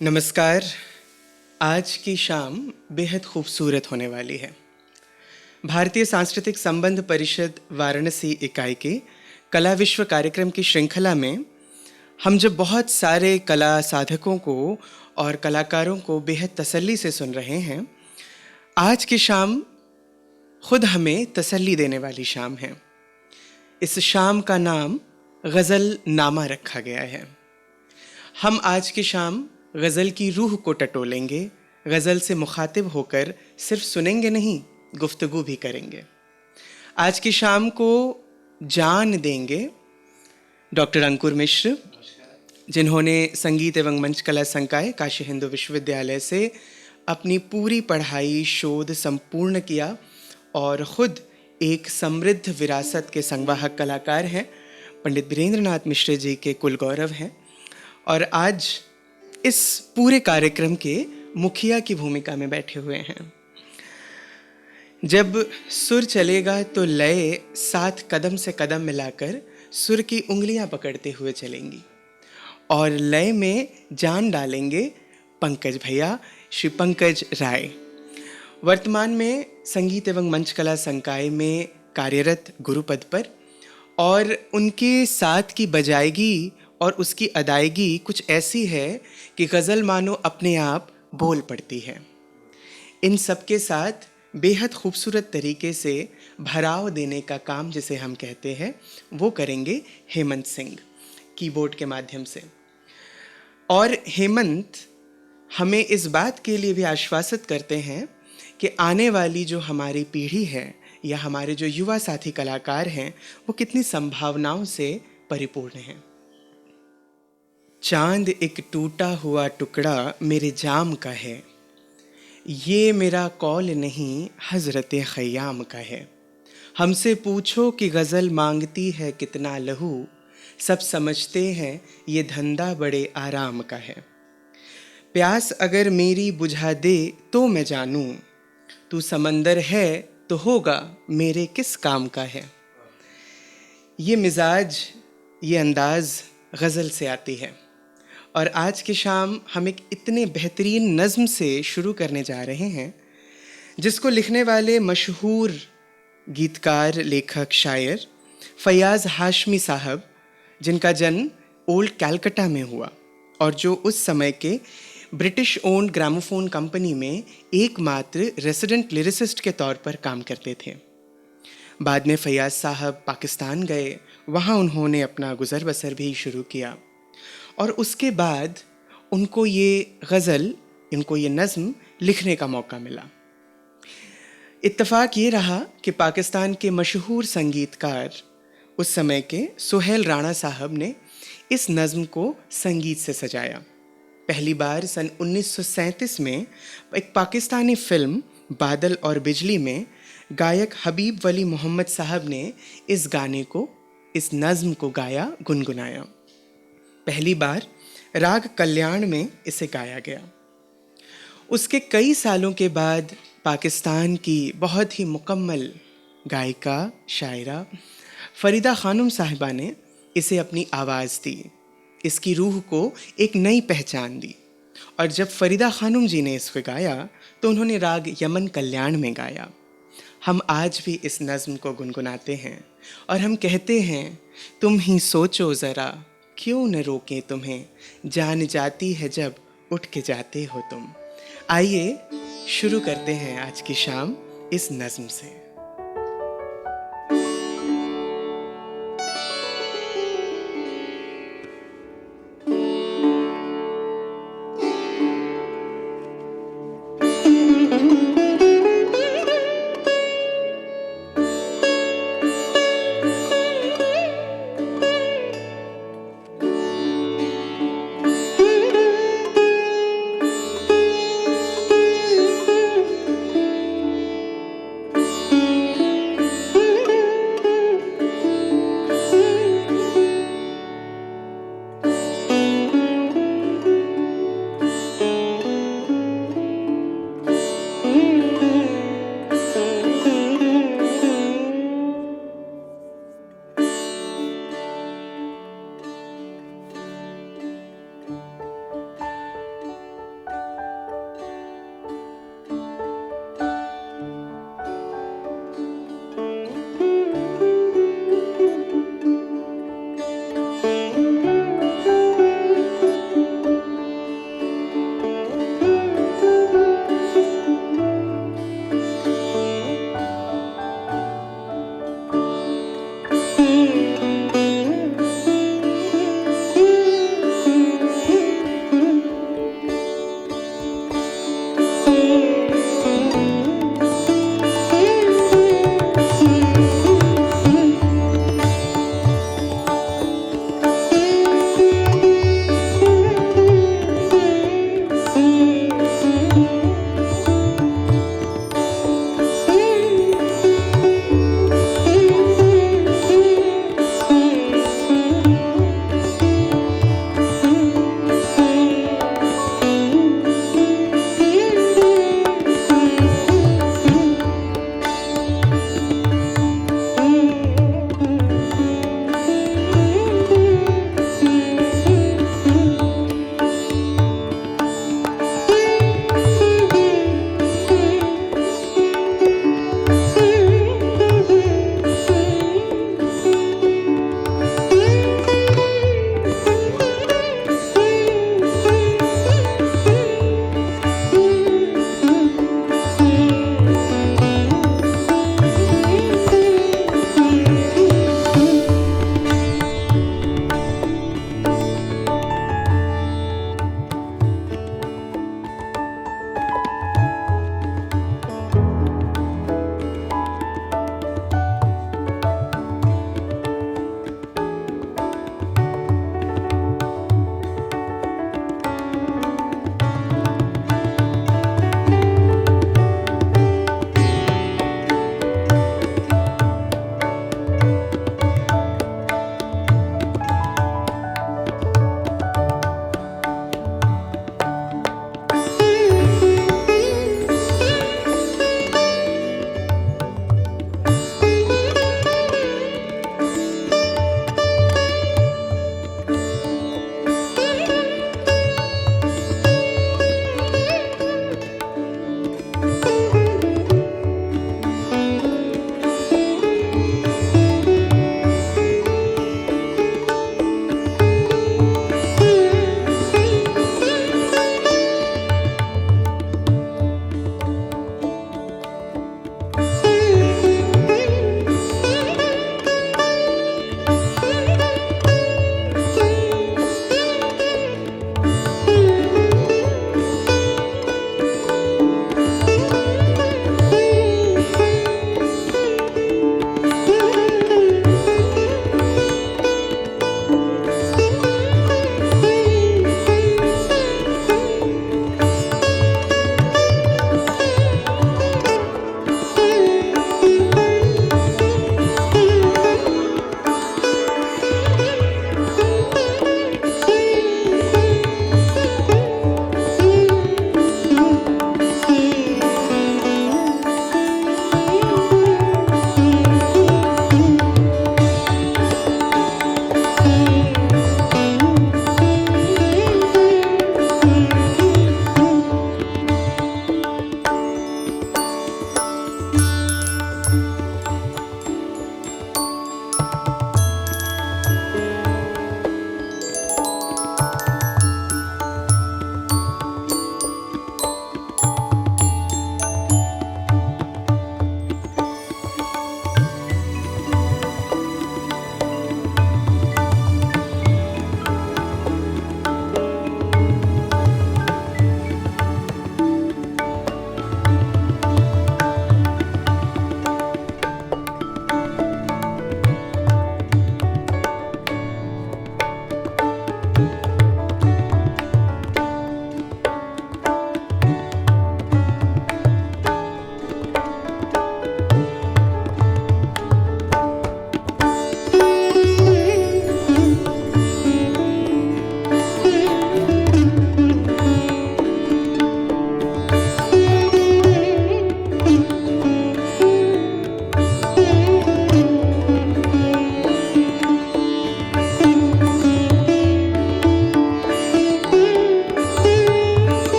नमस्कार। आज की शाम बेहद खूबसूरत होने वाली है। भारतीय सांस्कृतिक संबंध परिषद वाराणसी इकाई के कला विश्व कार्यक्रम की श्रृंखला में हम जब बहुत सारे कला साधकों को और कलाकारों को बेहद तसल्ली से सुन रहे हैं, आज की शाम खुद हमें तसल्ली देने वाली शाम है। इस शाम का नाम गज़ल नामा रखा गया है। हम आज की शाम गज़ल की रूह को टटोलेंगे, गज़ल से मुखातिब होकर सिर्फ सुनेंगे नहीं, गुफ्तगू भी करेंगे। आज की शाम को जान देंगे डॉक्टर अंकुर मिश्र, जिन्होंने संगीत एवं मंच कला संकाय काशी हिंदू विश्वविद्यालय से अपनी पूरी पढ़ाई शोध संपूर्ण किया और ख़ुद एक समृद्ध विरासत के संवाहक कलाकार हैं। पंडित बीरेंद्रनाथ मिश्र जी के कुलगौरव हैं और आज इस पूरे कार्यक्रम के मुखिया की भूमिका में बैठे हुए हैं। जब सुर चलेगा तो लय साथ कदम से कदम मिलाकर सुर की उंगलियां पकड़ते हुए चलेंगी और लय में जान डालेंगे पंकज भैया, श्री पंकज राय। वर्तमान में संगीत एवं मंच कला संकाय में कार्यरत गुरुपद पर, और उनके साथ की बजाएगी और उसकी अदायगी कुछ ऐसी है कि गज़ल मानो अपने आप बोल पड़ती है। इन सब के साथ बेहद खूबसूरत तरीके से भराव देने का काम जिसे हम कहते हैं वो करेंगे हेमंत सिंह कीबोर्ड के माध्यम से। और हेमंत हमें इस बात के लिए भी आश्वासित करते हैं कि आने वाली जो हमारी पीढ़ी है या हमारे जो युवा साथी कलाकार हैं वो कितनी संभावनाओं से परिपूर्ण हैं। चांद एक टूटा हुआ टुकड़ा मेरे जाम का है, ये मेरा कौल नहीं हज़रत ख़याम का है। हमसे पूछो कि गज़ल मांगती है कितना लहू, सब समझते हैं ये धंधा बड़े आराम का है। प्यास अगर मेरी बुझा दे तो मैं जानूं, तू समंदर है तो होगा मेरे किस काम का है। ये मिजाज, ये अंदाज़ गज़ल से आती है और आज की शाम हम एक इतने बेहतरीन नज़्म से शुरू करने जा रहे हैं जिसको लिखने वाले मशहूर गीतकार, लेखक, शायर फ़याज़ हाशमी साहब, जिनका जन्म ओल्ड कैलकटा में हुआ और जो उस समय के ब्रिटिश ओन्ड ग्रामोफोन कंपनी में एकमात्र रेसिडेंट लिरिसिस्ट के तौर पर काम करते थे। बाद में फ़याज़ साहब पाकिस्तान गए, वहाँ उन्होंने अपना गुज़र बसर भी शुरू किया और उसके बाद उनको ये गज़ल, इनको ये नज़्म लिखने का मौका मिला। इत्तफ़ाक ये रहा कि पाकिस्तान के मशहूर संगीतकार उस समय के सुहेल राणा साहब ने इस नज़्म को संगीत से सजाया। पहली बार सन 1937 में एक पाकिस्तानी फ़िल्म बादल और बिजली में गायक हबीब वली मोहम्मद साहब ने इस गाने को, इस नज़्म को गाया, गुनगुनाया। पहली बार राग कल्याण में इसे गाया गया। उसके कई सालों के बाद पाकिस्तान की बहुत ही मुकम्मल गायिका, शायरा फ़रीदा ख़ानम साहिबा ने इसे अपनी आवाज़ दी, इसकी रूह को एक नई पहचान दी। और जब फ़रीदा ख़ानम जी ने इसको गाया तो उन्होंने राग यमन कल्याण में गाया। हम आज भी इस नज़्म को गुनगुनाते हैं और हम कहते हैं, तुम ही सोचो ज़रा क्यों न रोकें तुम्हें, जान जाती है जब उठ के जाते हो तुम। आइए शुरू करते हैं आज की शाम इस नज़्म से।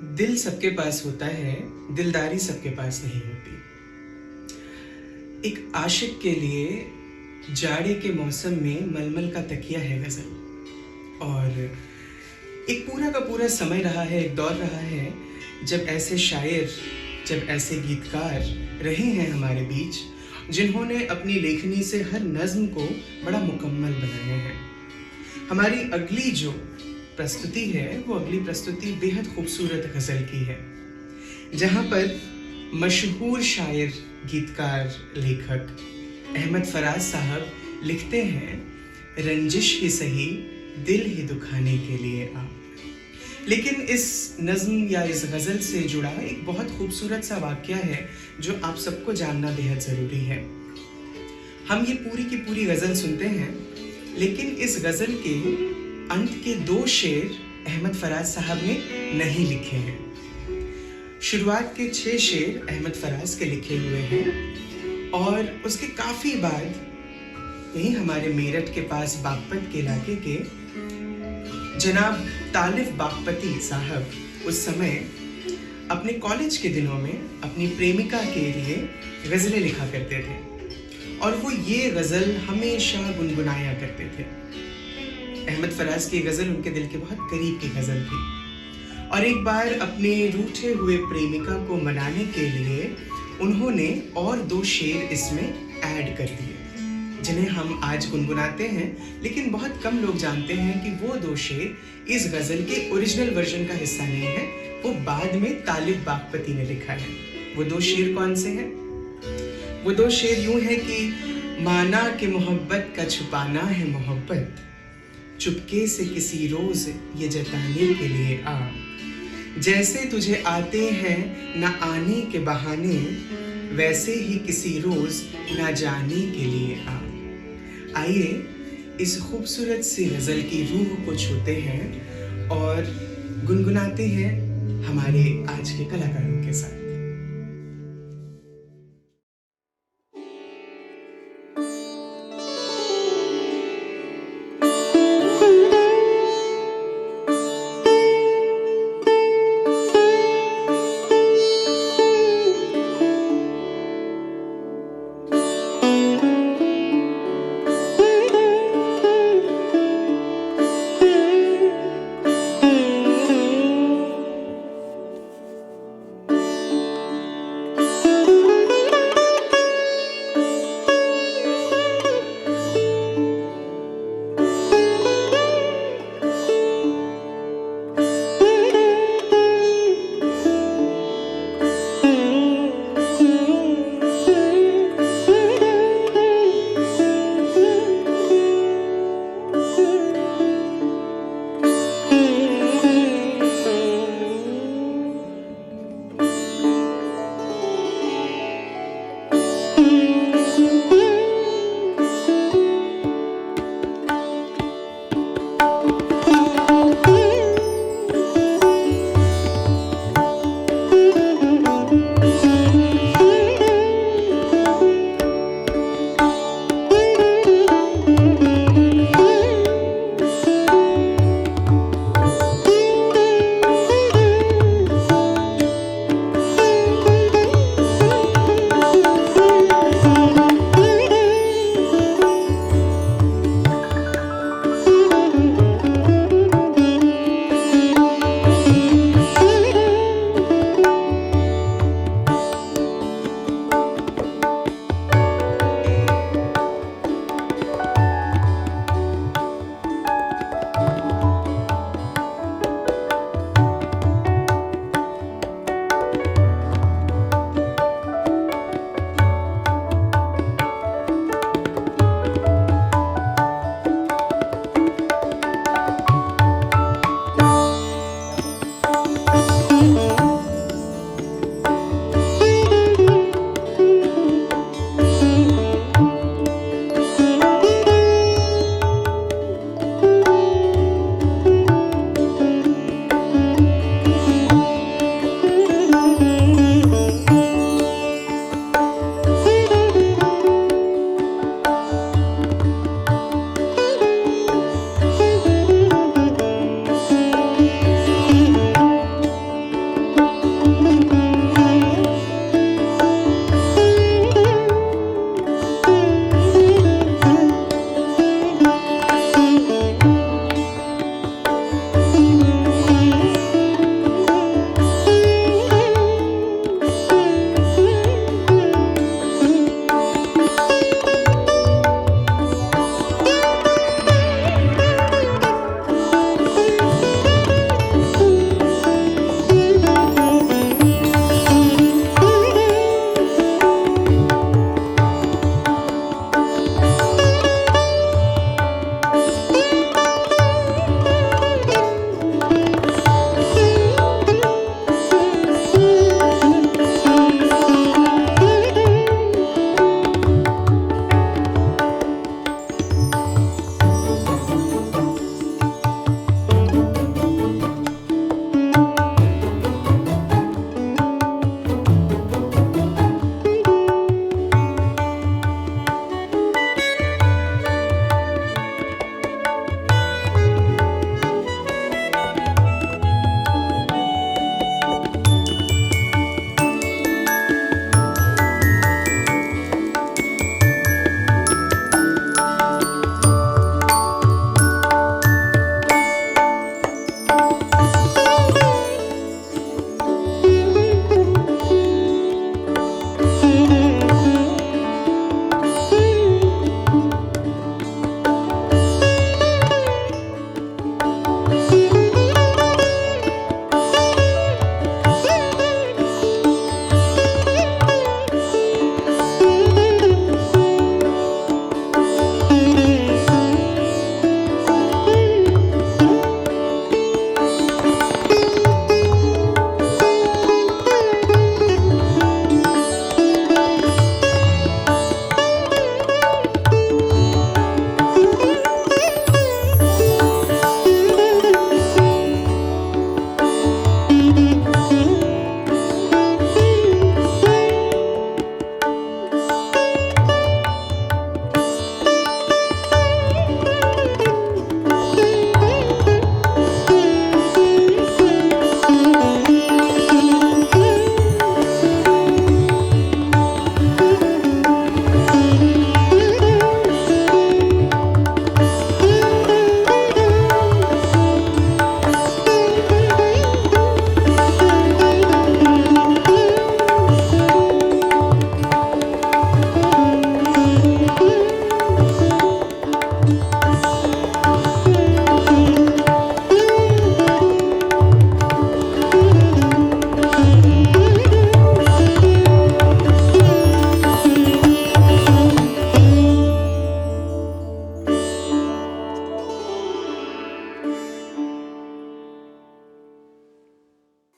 दिल सबके पास होता है, दिलदारी सबके पास नहीं होती। एक आशिक के लिए जाड़े के मौसम में मलमल का तकिया है गज़ल। और एक पूरा का पूरा समय रहा है, एक दौर रहा है जब ऐसे शायर, जब ऐसे गीतकार रहे हैं हमारे बीच, जिन्होंने अपनी लेखनी से हर नज़्म को बड़ा मुकम्मल बनाया है। हमारी अगली जो प्रस्तुति है वो अगली प्रस्तुति बेहद खूबसूरत गज़ल की है, जहाँ पर मशहूर शायर, गीतकार, लेखक अहमद फराज साहब लिखते हैं, रंजिश ही सही दिल ही दुखाने के लिए आ। लेकिन इस नज़्म या इस गज़ल से जुड़ा एक बहुत खूबसूरत सा वाक़या है जो आप सबको जानना बेहद ज़रूरी है। हम ये पूरी की पूरी गज़ल सुनते हैं, लेकिन इस गज़ल के अंत के 2 शेर अहमद फराज साहब ने नहीं लिखे हैं। शुरुआत के 6 शेर अहमद फराज के लिखे हुए हैं और उसके काफ़ी बाद यहीं हमारे मेरठ के पास बागपत के इलाके के जनाब तालिफ बागपती साहब उस समय अपने कॉलेज के दिनों में अपनी प्रेमिका के लिए गज़लें लिखा करते थे और वो ये गज़ल हमेशा गुनगुनाया करते थे। अहमद फराज की गज़ल उनके दिल के बहुत करीब की गज़ल थी और एक बार अपने रूठे हुए प्रेमिका को मनाने के लिए उन्होंने और 2 शेर इसमें ऐड कर दिए, जिन्हें हम आज गुनगुनाते हैं, लेकिन बहुत कम लोग जानते हैं कि वो 2 शेर इस गज़ल के ओरिजिनल वर्जन का हिस्सा नहीं है, वो बाद में तालिब बागपती ने लिखा है। वो 2 शेर कौन से हैं? वो 2 शेर यूं हैं कि माना कि मोहब्बत का छुपाना है मोहब्बत, चुपके से किसी रोज़ ये जताने के लिए आ, जैसे तुझे आते हैं ना आने के बहाने, वैसे ही किसी रोज़ ना जाने के लिए आ। आइए इस खूबसूरत सी गज़ल की रूह को छूते हैं और गुनगुनाते हैं हमारे आज के कलाकारों के साथ।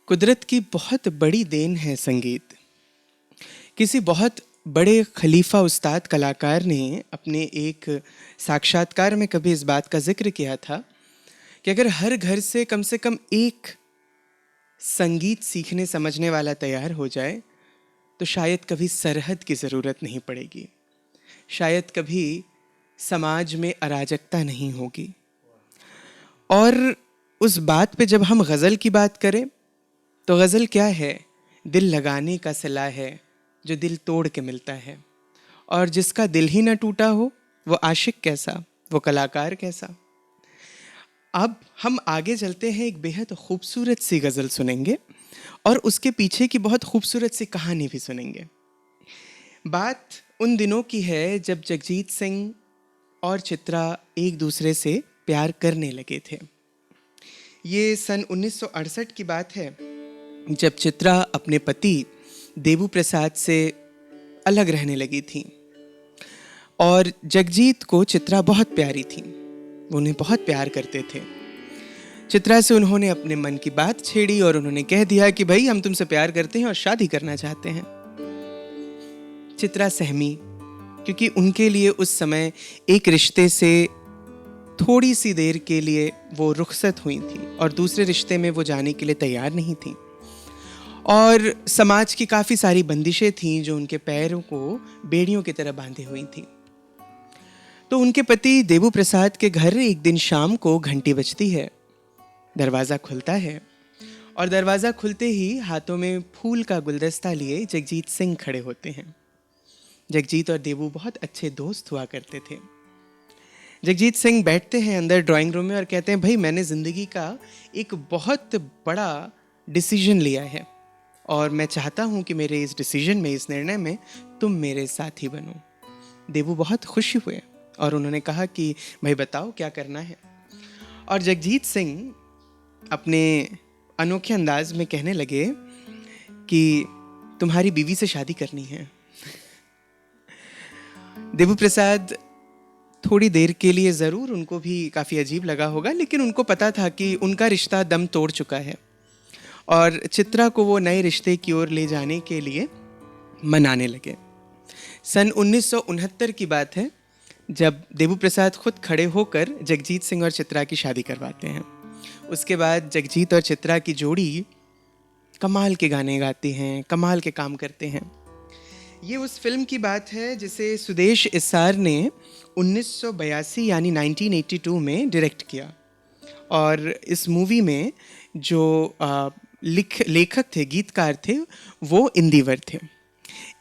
कुदरत की बहुत बड़ी देन है संगीत। किसी बहुत बड़े खलीफा उस्ताद कलाकार ने अपने एक साक्षात्कार में कभी इस बात का जिक्र किया था कि अगर हर घर से कम एक संगीत सीखने समझने वाला तैयार हो जाए तो शायद कभी सरहद की ज़रूरत नहीं पड़ेगी, शायद कभी समाज में अराजकता नहीं होगी। और उस बात पे जब हम गज़ल की बात करें तो गज़ल क्या है? दिल लगाने का सिला है जो दिल तोड़ के मिलता है। और जिसका दिल ही ना टूटा हो वो आशिक कैसा, वो कलाकार कैसा। अब हम आगे चलते हैं, एक बेहद खूबसूरत सी गज़ल सुनेंगे और उसके पीछे की बहुत खूबसूरत सी कहानी भी सुनेंगे। बात उन दिनों की है जब जगजीत सिंह और चित्रा एक दूसरे से प्यार करने लगे थे। ये सन 1968 की बात है जब चित्रा अपने पति देबू प्रसाद से अलग रहने लगी थी और जगजीत को चित्रा बहुत प्यारी थी, वो उन्हें बहुत प्यार करते थे। चित्रा से उन्होंने अपने मन की बात छेड़ी और उन्होंने कह दिया कि भाई हम तुमसे प्यार करते हैं और शादी करना चाहते हैं। चित्रा सहमी, क्योंकि उनके लिए उस समय एक रिश्ते से थोड़ी सी देर के लिए वो रुखसत हुई थी और दूसरे रिश्ते में वो जाने के लिए तैयार नहीं थी। और समाज की काफ़ी सारी बंदिशें थीं जो उनके पैरों को बेड़ियों की तरह बांधे हुई थीं। तो उनके पति देबू प्रसाद के घर एक दिन शाम को घंटी बजती है, दरवाज़ा खुलता है और दरवाज़ा खुलते ही हाथों में फूल का गुलदस्ता लिए जगजीत सिंह खड़े होते हैं। जगजीत और देबू बहुत अच्छे दोस्त हुआ करते थे। जगजीत सिंह बैठते हैं अंदर ड्राइंग रूम में और कहते हैं, भाई मैंने ज़िंदगी का एक बहुत बड़ा डिसीजन लिया है और मैं चाहता हूँ कि मेरे इस डिसीजन में, इस निर्णय में तुम मेरे साथी बनो। देबू बहुत खुश हुए और उन्होंने कहा कि भाई बताओ क्या करना है। और जगजीत सिंह अपने अनोखे अंदाज में कहने लगे कि तुम्हारी बीवी से शादी करनी है। देबू प्रसाद थोड़ी देर के लिए ज़रूर उनको भी काफ़ी अजीब लगा होगा, लेकिन उनको पता था कि उनका रिश्ता दम तोड़ चुका है और चित्रा को वो नए रिश्ते की ओर ले जाने के लिए मनाने लगे। सन 1969 की बात है जब देबू प्रसाद खुद खड़े होकर जगजीत सिंह और चित्रा की शादी करवाते हैं। उसके बाद जगजीत और चित्रा की जोड़ी कमाल के गाने गाती हैं, कमाल के काम करते हैं। ये उस फिल्म की बात है जिसे सुदेश इस्सार ने 1982 यानी 1982 में डायरेक्ट किया। और इस मूवी में जो लेखक थे, गीतकार थे, वो इंदिवर थे।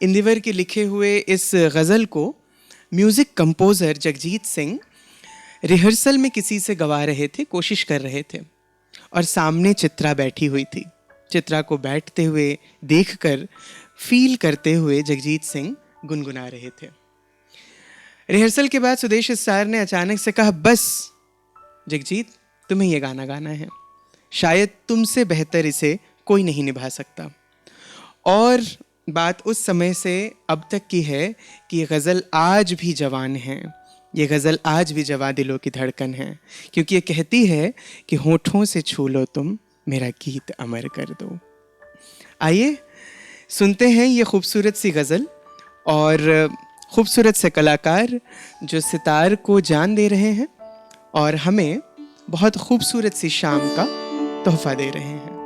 इंदिवर के लिखे हुए इस गज़ल को music composer Jagjit Singh rehearsal में किसी से गवा रहे थे, कोशिश कर रहे थे और सामने चित्रा बैठी हुई थी। चित्रा को बैठते हुए देखकर फील करते हुए जगजीत सिंह गुनगुना रहे थे। रिहर्सल के बाद सुदेश इस्सार ने अचानक से कहा, बस जगजीत तुम्हें यह गाना गाना है, शायद तुमसे बेहतर इसे कोई नहीं निभा सकता। और बात उस समय से अब तक की है कि ये गज़ल आज भी जवान है, ये गज़ल आज भी जवा दिलों की धड़कन है, क्योंकि ये कहती है कि होठों से छू लो तुम, मेरा गीत अमर कर दो। आइए सुनते हैं ये खूबसूरत सी गज़ल और खूबसूरत से कलाकार जो सितार को जान दे रहे हैं और हमें बहुत खूबसूरत सी शाम का तोहफा दे रहे हैं।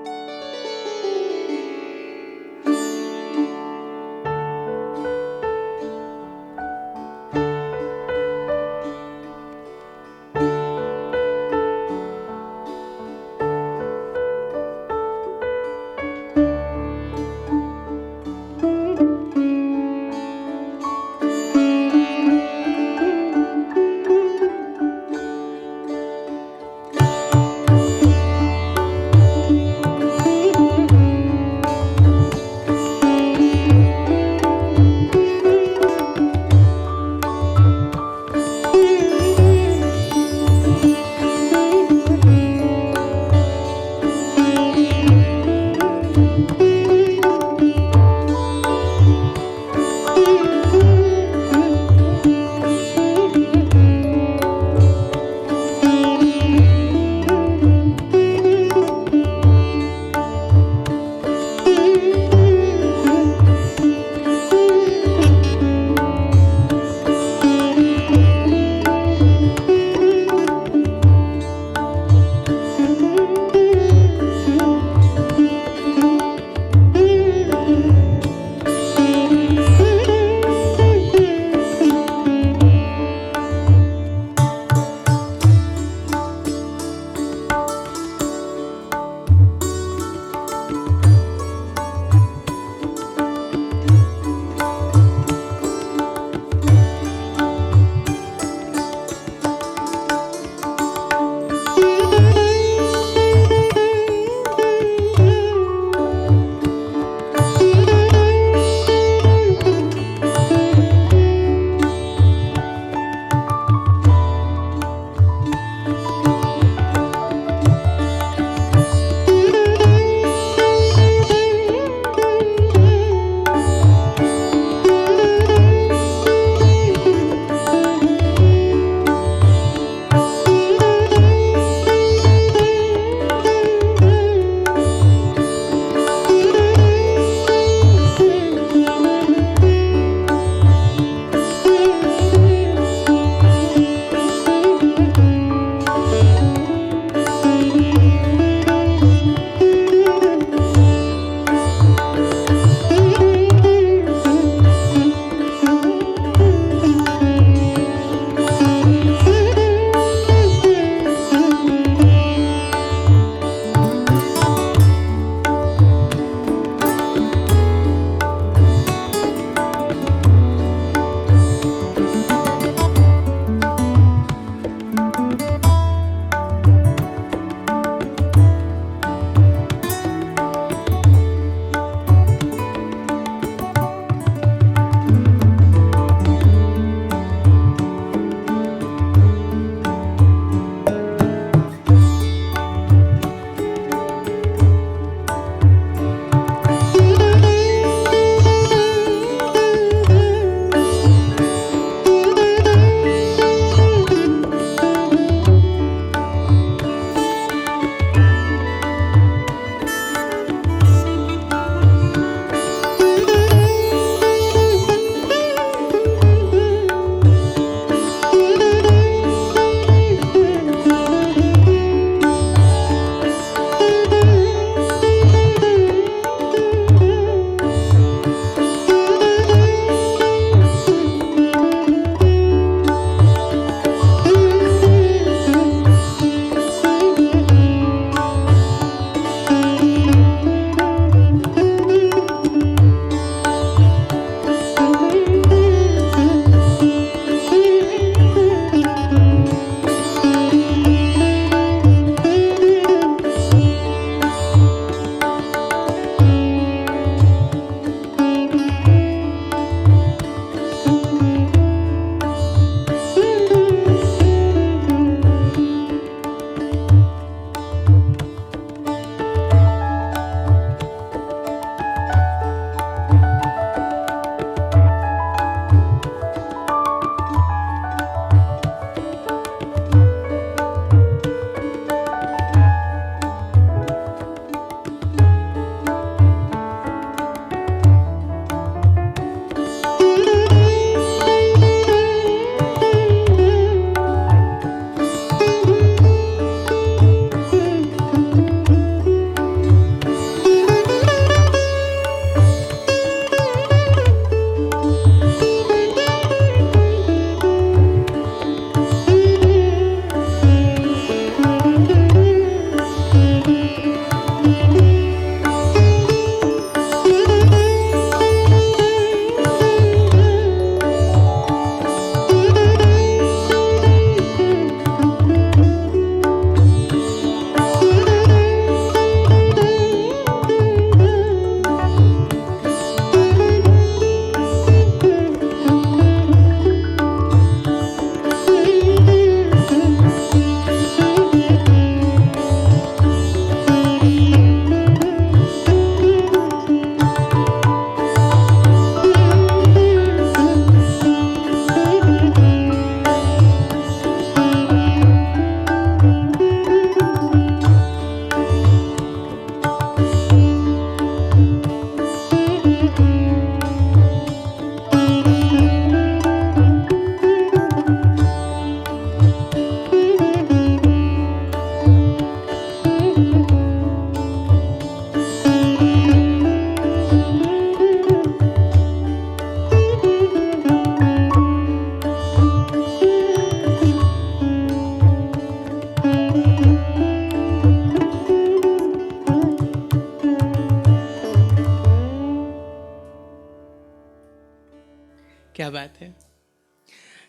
क्या बात है।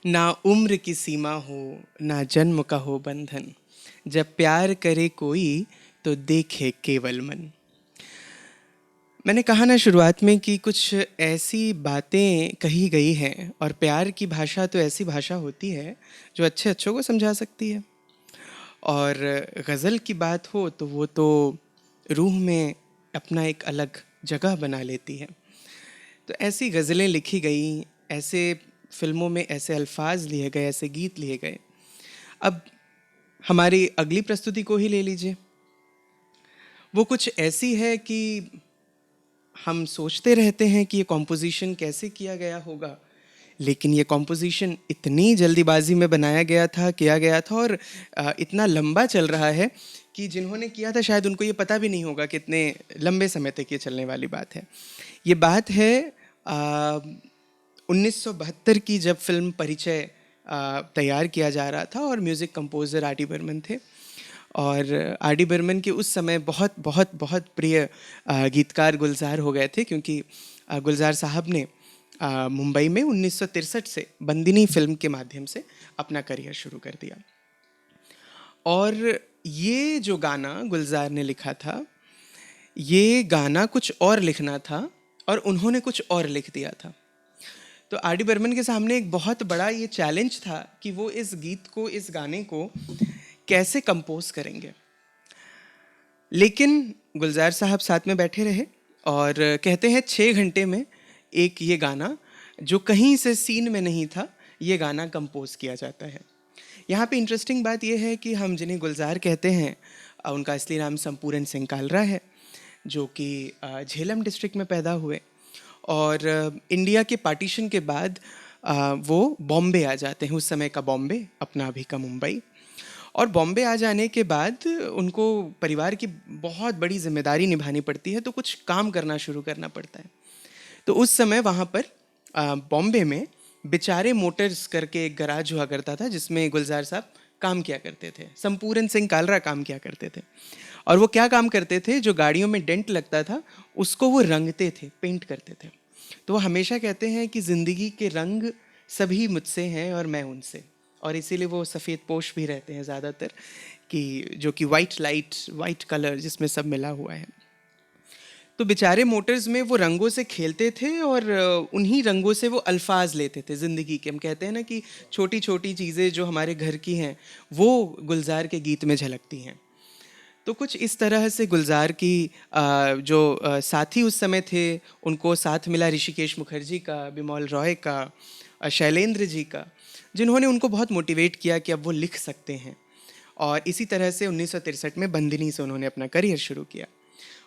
ना उम्र की सीमा हो, ना जन्म का हो बंधन, जब प्यार करे कोई तो देखे केवल मन। मैंने कहा ना शुरुआत में कि कुछ ऐसी बातें कही गई हैं, और प्यार की भाषा तो ऐसी भाषा होती है जो अच्छे अच्छों को समझा सकती है। और गज़ल की बात हो तो वो तो रूह में अपना एक अलग जगह बना लेती है। तो ऐसी गज़लें लिखी गई, ऐसे फिल्मों में ऐसे अल्फाज लिए गए, ऐसे गीत लिए गए। अब हमारी अगली प्रस्तुति को ही ले लीजिए। वो कुछ ऐसी है कि हम सोचते रहते हैं कि ये कॉम्पोजिशन कैसे किया गया होगा, लेकिन ये कॉम्पोजिशन इतनी जल्दीबाजी में बनाया गया था, किया गया था, और इतना लंबा चल रहा है कि जिन्होंने किया था शायद उनको ये पता भी नहीं होगा कि इतने लंबे समय तक ये चलने वाली बात है। ये बात है 1972 की, जब फिल्म परिचय तैयार किया जा रहा था, और music composer R D Burman थे। और आर डी बर्मन के उस समय बहुत बहुत बहुत प्रिय गीतकार गुलजार हो गए थे, क्योंकि गुलजार साहब ने मुंबई में 1963 से बंदिनी फिल्म के माध्यम से अपना करियर शुरू कर दिया। और ये जो गाना गुलजार ने लिखा था, ये गाना कुछ और लिखना था और उन्होंने कुछ और लिख दिया था। तो आर डी बर्मन के सामने एक बहुत बड़ा ये चैलेंज था कि वो इस गीत को, इस गाने को कैसे कंपोज करेंगे। लेकिन गुलजार साहब साथ में बैठे रहे और कहते हैं 6 घंटे में एक ये गाना, जो कहीं से सीन में नहीं था, ये गाना कंपोज किया जाता है। यहाँ पे इंटरेस्टिंग बात ये है कि हम जिन्हें गुलजार कहते हैं, उनका असली नाम संपूरन सिंह कालरा है, जो कि झेलम डिस्ट्रिक्ट में पैदा हुए। और इंडिया के पार्टीशन के बाद वो बॉम्बे आ जाते हैं। उस समय का बॉम्बे, अपना अभी का मुंबई। और बॉम्बे आ जाने के बाद उनको परिवार की बहुत बड़ी जिम्मेदारी निभानी पड़ती है, तो कुछ काम करना शुरू करना पड़ता है। तो उस समय वहाँ पर बॉम्बे में बेचारे मोटर्स करके एक गराज हुआ करता था, जिसमें गुलजार साहब काम किया करते थे। संपूरन सिंह कालरा काम किया करते थे। और वो क्या काम करते थे, जो गाड़ियों में डेंट लगता था उसको वो रंगते थे, पेंट करते थे। तो वो हमेशा कहते हैं कि ज़िंदगी के रंग सभी मुझसे हैं और मैं उनसे, और इसीलिए वो सफ़ेद पोश भी रहते हैं ज़्यादातर, कि जो कि वाइट लाइट, वाइट कलर जिसमें सब मिला हुआ है। तो बेचारे मोटर्स में वो रंगों से खेलते थे और उन्हीं रंगों से वो अल्फाज लेते थे ज़िंदगी के। हम कहते हैं ना कि छोटी छोटी चीज़ें जो हमारे घर की हैं वो गुलजार के गीत में झलकती हैं। तो कुछ इस तरह से गुलजार की जो साथी उस समय थे, उनको साथ मिला ऋषिकेश मुखर्जी का, बिमोल रॉय का, शैलेंद्र जी का, जिन्होंने उनको बहुत मोटिवेट किया कि अब वो लिख सकते हैं। और इसी तरह से 1963 में बंदिनी से उन्होंने अपना करियर शुरू किया।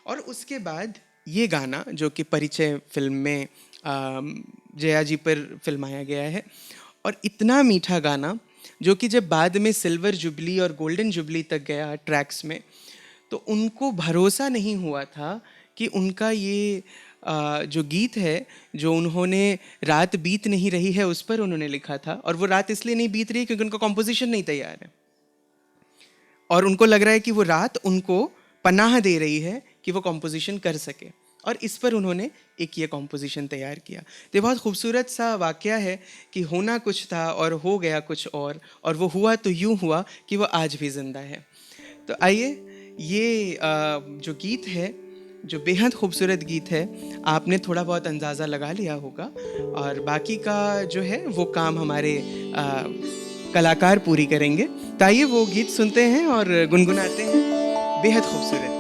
और उसके बाद ये गाना, जो कि परिचय फिल्म में जया जी पर फिल्माया गया है, और इतना मीठा गाना, जो कि जब बाद में सिल्वर जुबली और गोल्डन जुबली तक गया ट्रैक्स में, तो उनको भरोसा नहीं हुआ था कि उनका ये जो गीत है, जो उन्होंने रात बीत नहीं रही है उस पर उन्होंने लिखा था, और वो रात इसलिए नहीं बीत रही क्योंकि उनका कॉम्पोजिशन नहीं तैयार है, और उनको लग रहा है कि वो रात उनको पनाह दे रही है कि वो कॉम्पोजिशन कर सके, और इस पर उन्होंने एक ये कॉम्पोजिशन तैयार किया। तो ये बहुत खूबसूरत सा वाक़या है कि होना कुछ था और हो गया कुछ और वो हुआ तो यूँ हुआ कि वो आज भी ज़िंदा है। तो आइए, ये जो गीत है, जो बेहद खूबसूरत गीत है, आपने थोड़ा बहुत अंदाज़ा लगा लिया होगा, और बाकी का जो है वो काम हमारे कलाकार पूरी करेंगे। तो आइए वो गीत सुनते हैं और गुनगुनाते हैं। बेहद खूबसूरत गीत है।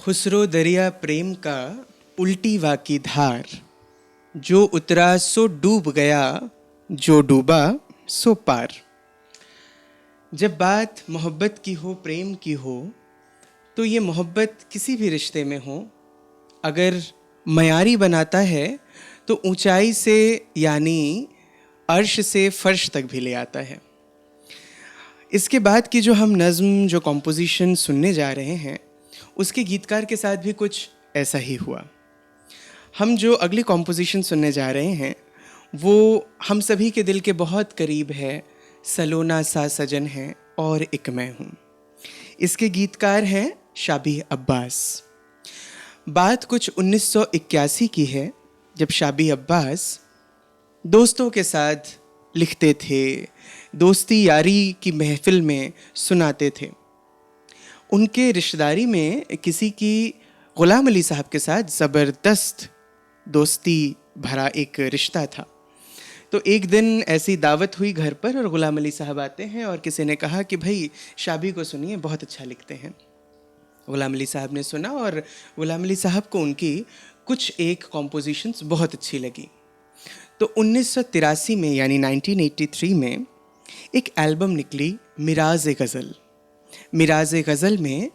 खुसरो दरिया प्रेम का उल्टी वाकी धार, जो उतरा सो डूब गया, जो डूबा सो पार। जब बात मोहब्बत की हो, प्रेम की हो, तो ये मोहब्बत किसी भी रिश्ते में हो, अगर मयारी बनाता है तो ऊंचाई से यानी अर्श से फर्श तक भी ले आता है। इसके बाद की जो हम नज़्म, जो कॉम्पोजिशन सुनने जा रहे हैं, उसके गीतकार के साथ भी कुछ ऐसा ही हुआ। हम जो अगली कॉम्पोजिशन सुनने जा रहे हैं वो हम सभी के दिल के बहुत करीब है, सलोना सा सजन है और एक मैं हूँ। इसके गीतकार हैं शाबी अब्बास। बात कुछ 1981 की है, जब शाबी अब्बास दोस्तों के साथ लिखते थे, दोस्ती यारी की महफिल में सुनाते थे। उनके रिश्तेदारी में किसी की ग़ुलाम अली साहब के साथ ज़बरदस्त दोस्ती भरा एक रिश्ता था। तो एक दिन ऐसी दावत हुई घर पर और ग़ुलाम अली साहब आते हैं और किसी ने कहा कि भाई शाबी को सुनिए, बहुत अच्छा लिखते हैं। ग़ुलाम अली साहब ने सुना और ग़ुलाम अली साहब को उनकी कुछ एक कॉम्पोजिशंस बहुत अच्छी लगी। तो 1983 में यानी 1983 में एक एल्बम निकली, मिराज़ गज़ल। मिराज़ गज़ल में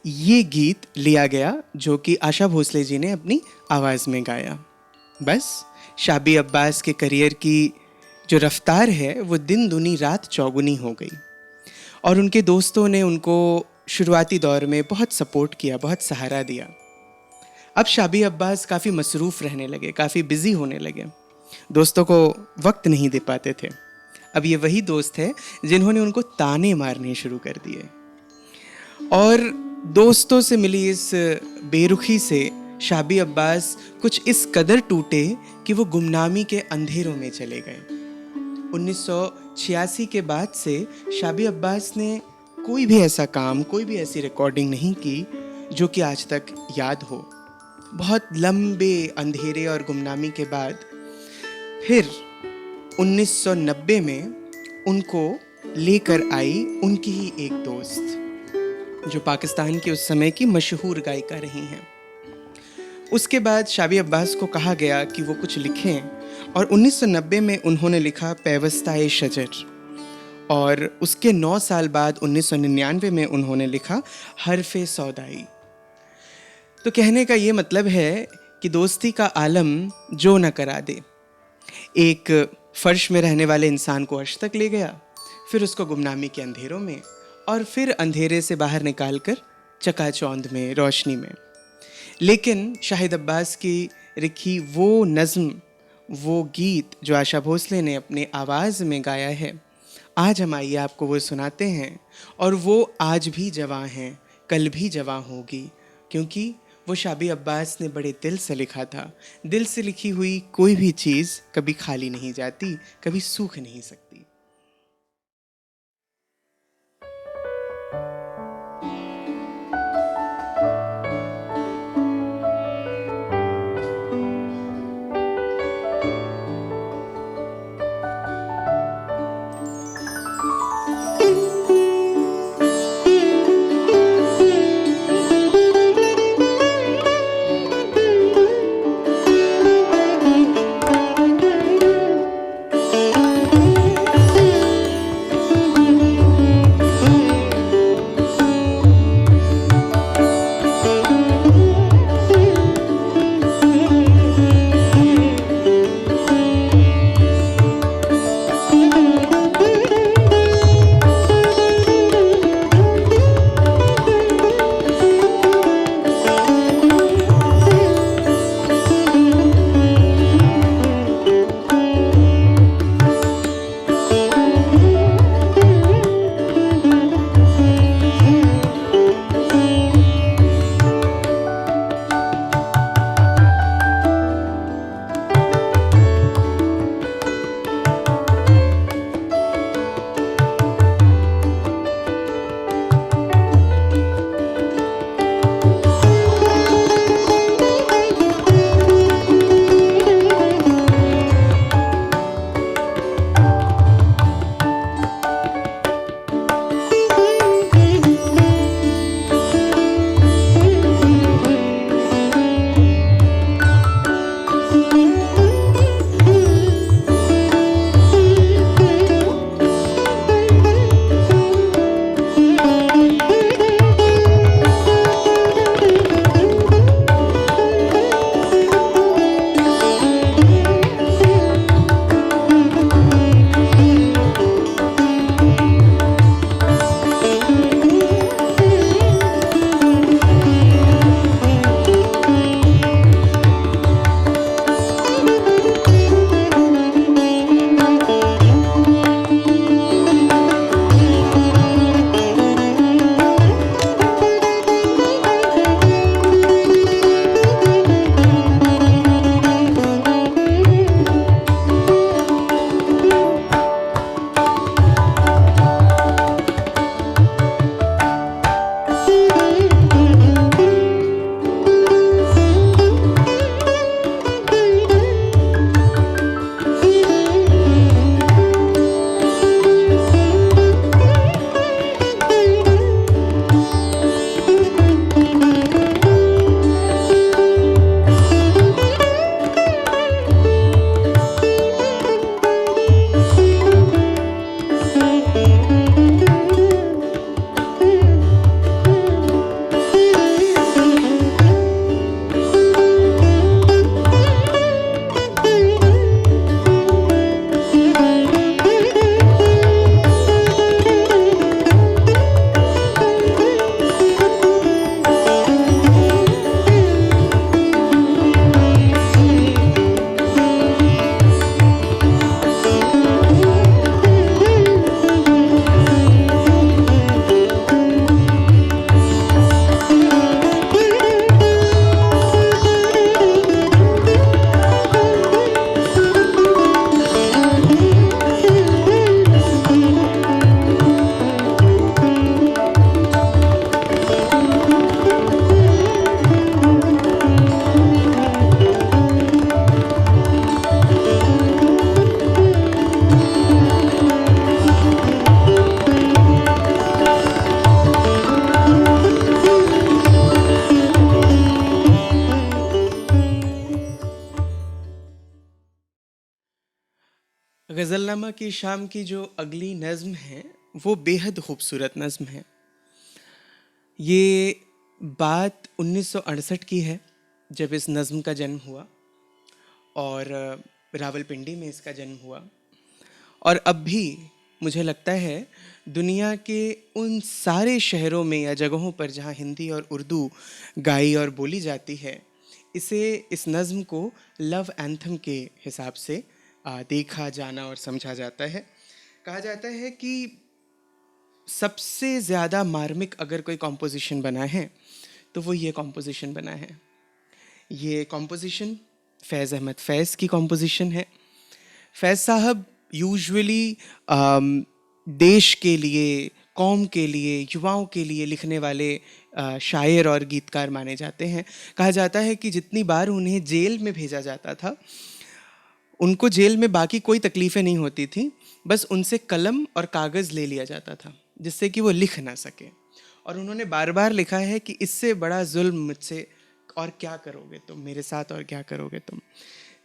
ये गीत लिया गया जो कि आशा भोसले जी ने अपनी आवाज़ में गाया। बस शाबी अब्बास के करियर की जो रफ्तार है वो दिन दुनी रात चौगुनी हो गई और उनके दोस्तों ने उनको शुरुआती दौर में बहुत सपोर्ट किया, बहुत सहारा दिया। अब शाबी अब्बास काफ़ी मसरूफ़ रहने लगे, काफ़ी बिज़ी होने लगे, दोस्तों को वक्त नहीं दे पाते थे। अब ये वही दोस्त है जिन्होंने उनको ताने मारने शुरू कर दिए और दोस्तों से मिली इस बेरुखी से शाबी अब्बास कुछ इस कदर टूटे कि वो गुमनामी के अंधेरों में चले गए। 1986 के बाद से शाबी अब्बास ने कोई भी ऐसा काम, कोई भी ऐसी रिकॉर्डिंग नहीं की जो कि आज तक याद हो। बहुत लंबे अंधेरे और गुमनामी के बाद फिर 1990 में उनको लेकर आई उनकी ही एक दोस्त, जो पाकिस्तान की उस समय की मशहूर गायिका रही हैं। उसके बाद शाबी अब्बास को कहा गया कि वो कुछ लिखें और 1990 में उन्होंने लिखा पैवस्ताए शजर और उसके 9 साल बाद 1999 में उन्होंने लिखा हरफे सौदाई। तो कहने का ये मतलब है कि दोस्ती का आलम जो न करा दे, एक फर्श में रहने वाले इंसान को अर्श तक ले गया, फिर उसको गुमनामी के अंधेरों में और फिर अंधेरे से बाहर निकालकर चकाचौंध में, रोशनी में। लेकिन शाहिद अब्बास की लिखी वो नज़्म, वो गीत जो आशा भोसले ने अपने आवाज़ में गाया है, आज हम आइए आपको वो सुनाते हैं। और वो आज भी जवां हैं, कल भी जवां होगी, क्योंकि वो शाबी अब्बास ने बड़े दिल से लिखा था। दिल से लिखी हुई कोई भी चीज़ कभी खाली नहीं जाती, कभी सूख नहीं सकती। गज़लनामा की शाम की जो अगली नज़्म है वो बेहद खूबसूरत नज़्म है। ये बात 1968 की है जब इस नज़्म का जन्म हुआ और रावलपिंडी में इसका जन्म हुआ। और अब भी मुझे लगता है दुनिया के उन सारे शहरों में या जगहों पर जहाँ हिंदी और उर्दू गाई और बोली जाती है, इस नज़्म को लव एंथम के हिसाब से देखा जाना और समझा जाता है। कहा जाता है कि सबसे ज़्यादा मार्मिक अगर कोई कॉम्पोजिशन बना है तो वो ये कॉम्पोजिशन बना है। ये कॉम्पोजिशन फैज़ अहमद फैज़ की कॉम्पोजिशन है। फैज़ साहब यूजुअली देश के लिए, कौम के लिए, युवाओं के लिए लिखने वाले शायर और गीतकार माने जाते हैं। कहा जाता है कि जितनी बार उन्हें जेल में भेजा जाता था, उनको जेल में बाकी कोई तकलीफ़ें नहीं होती थी, बस उनसे कलम और कागज़ ले लिया जाता था जिससे कि वो लिख ना सके। और उन्होंने बार बार लिखा है कि इससे बड़ा जुल्म मुझसे और क्या करोगे तुम, मेरे साथ और क्या करोगे तुम।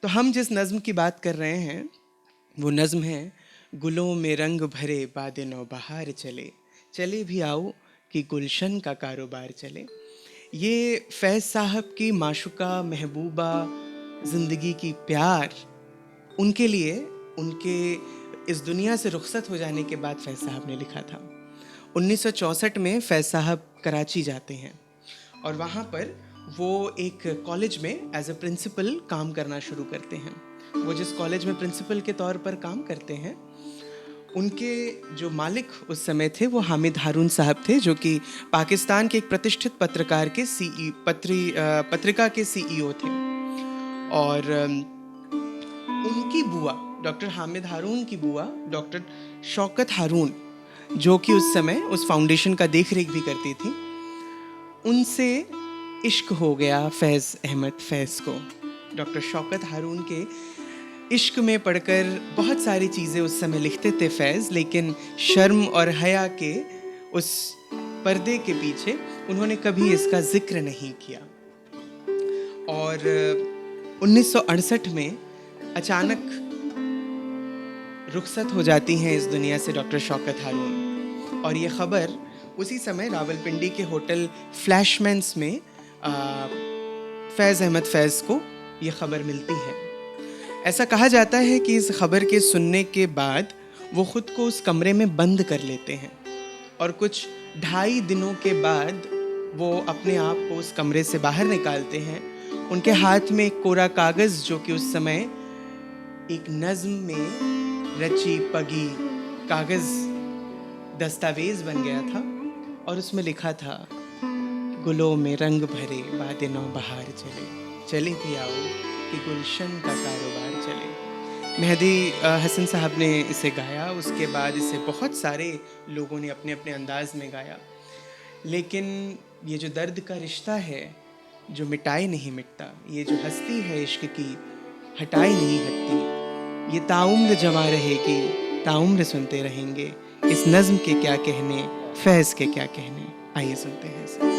तो हम जिस नज़्म की बात कर रहे हैं वो नज़्म है गुलों में रंग भरे बादे नौ बहार चले, चले भी आओ कि गुलशन का कारोबार चले। ये फैज़ साहब की माशुका, महबूबा, ज़िंदगी की प्यार, उनके लिए, उनके इस दुनिया से रुखसत हो जाने के बाद फैज़ साहब ने लिखा था। 1964 में फैज़ साहब कराची जाते हैं और वहाँ पर वो एक कॉलेज में एज अ प्रिंसिपल काम करना शुरू करते हैं। वो जिस कॉलेज में प्रिंसिपल के तौर पर काम करते हैं, उनके जो मालिक उस समय थे वो हामिद हारून साहब थे, जो कि पाकिस्तान के एक प्रतिष्ठित पत्रकार के पत्रिका के सीईओ थे। और उनकी बुआ, डॉक्टर हामिद हारून की बुआ डॉक्टर शौकत हारून, जो कि उस समय उस फाउंडेशन का देख रेख भी करती थी, उनसे इश्क हो गया फैज़ अहमद फैज़ को। डॉक्टर शौकत हारून के इश्क में पढ़कर बहुत सारी चीज़ें उस समय लिखते थे फैज़, लेकिन शर्म और हया के उस पर्दे के पीछे उन्होंने कभी इसका जिक्र नहीं किया। और 1968 में अचानक रुखसत हो जाती हैं इस दुनिया से डॉक्टर शौकत हारून। और ये ख़बर उसी समय रावलपिंडी के होटल फ्लैशमैन्स में फैज़ अहमद फैज़ को ये ख़बर मिलती है। ऐसा कहा जाता है कि इस ख़बर के सुनने के बाद वो ख़ुद को उस कमरे में बंद कर लेते हैं और कुछ 2.5 दिनों के बाद वो अपने आप को उस कमरे से बाहर निकालते हैं। उनके हाथ में एक कोरा कागज़, जो कि उस समय एक नज़्म में रची पगी कागज़ दस्तावेज़ बन गया था और उसमें लिखा था गुलों में रंग भरे बादे नौ बहार चले, चले भी आओ कि गुलशन का कारोबार चले। मेहदी हसन साहब ने इसे गाया, उसके बाद इसे बहुत सारे लोगों ने अपने अपने अंदाज़ में गाया। लेकिन ये जो दर्द का रिश्ता है जो मिटाए नहीं मिटता, ये जो हस्ती है इश्क की हटाई नहीं हटती, ये ताउम्र जवां रहेगी, ताउम्र सुनते रहेंगे। इस नज़्म के क्या कहने, फैज़ के क्या कहने, आइए सुनते हैं इसे।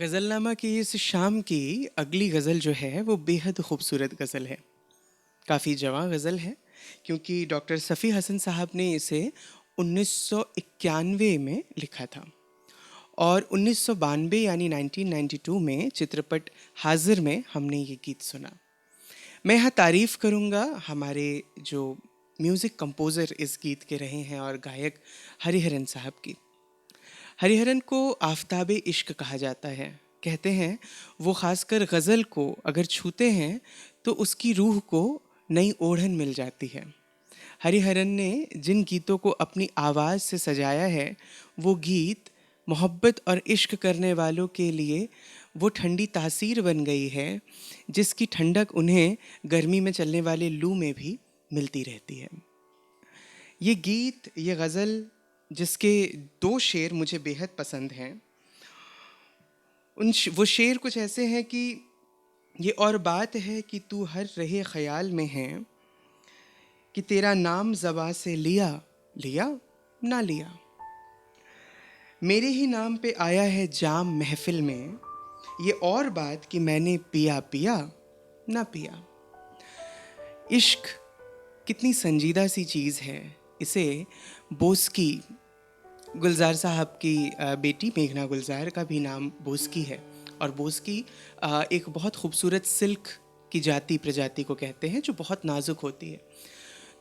गज़लनामा की इस शाम की अगली गज़ल जो है वो बेहद खूबसूरत गज़ल है। काफ़ी जवां गज़ल है क्योंकि डॉक्टर सफ़ी हसन साहब ने इसे 1991 में लिखा था और 1992 यानी 1992 में चित्रपट हाजिर में हमने ये गीत सुना। मैं यहाँ तारीफ़ करूँगा हमारे जो म्यूज़िक कंपोज़र इस गीत के रहे हैं और गायक हरिहरन साहब की। हरिहरन को आफ़ताब इश्क कहा जाता है। कहते हैं वो ख़ासकर गज़ल को अगर छूते हैं तो उसकी रूह को नई ओढ़न मिल जाती है। हरिहरन ने जिन गीतों को अपनी आवाज़ से सजाया है वो गीत मोहब्बत और इश्क करने वालों के लिए वो ठंडी तासीर बन गई है जिसकी ठंडक उन्हें गर्मी में चलने वाले लू में भी मिलती रहती है। ये गीत, ये गज़ल जिसके दो शेर मुझे बेहद पसंद हैं, वो शेर कुछ ऐसे हैं कि ये और बात है कि तू हर रहे ख़याल में है कि तेरा नाम ज़बां से लिया लिया ना लिया, मेरे ही नाम पे आया है जाम महफ़िल में, ये और बात कि मैंने पिया पिया ना पिया। इश्क कितनी संजीदा सी चीज़ है। इसे बोस्की, गुलजार साहब की बेटी मेघना गुलजार का भी नाम बोस्की है और बोस्की एक बहुत खूबसूरत सिल्क की प्रजाति को कहते हैं जो बहुत नाजुक होती है।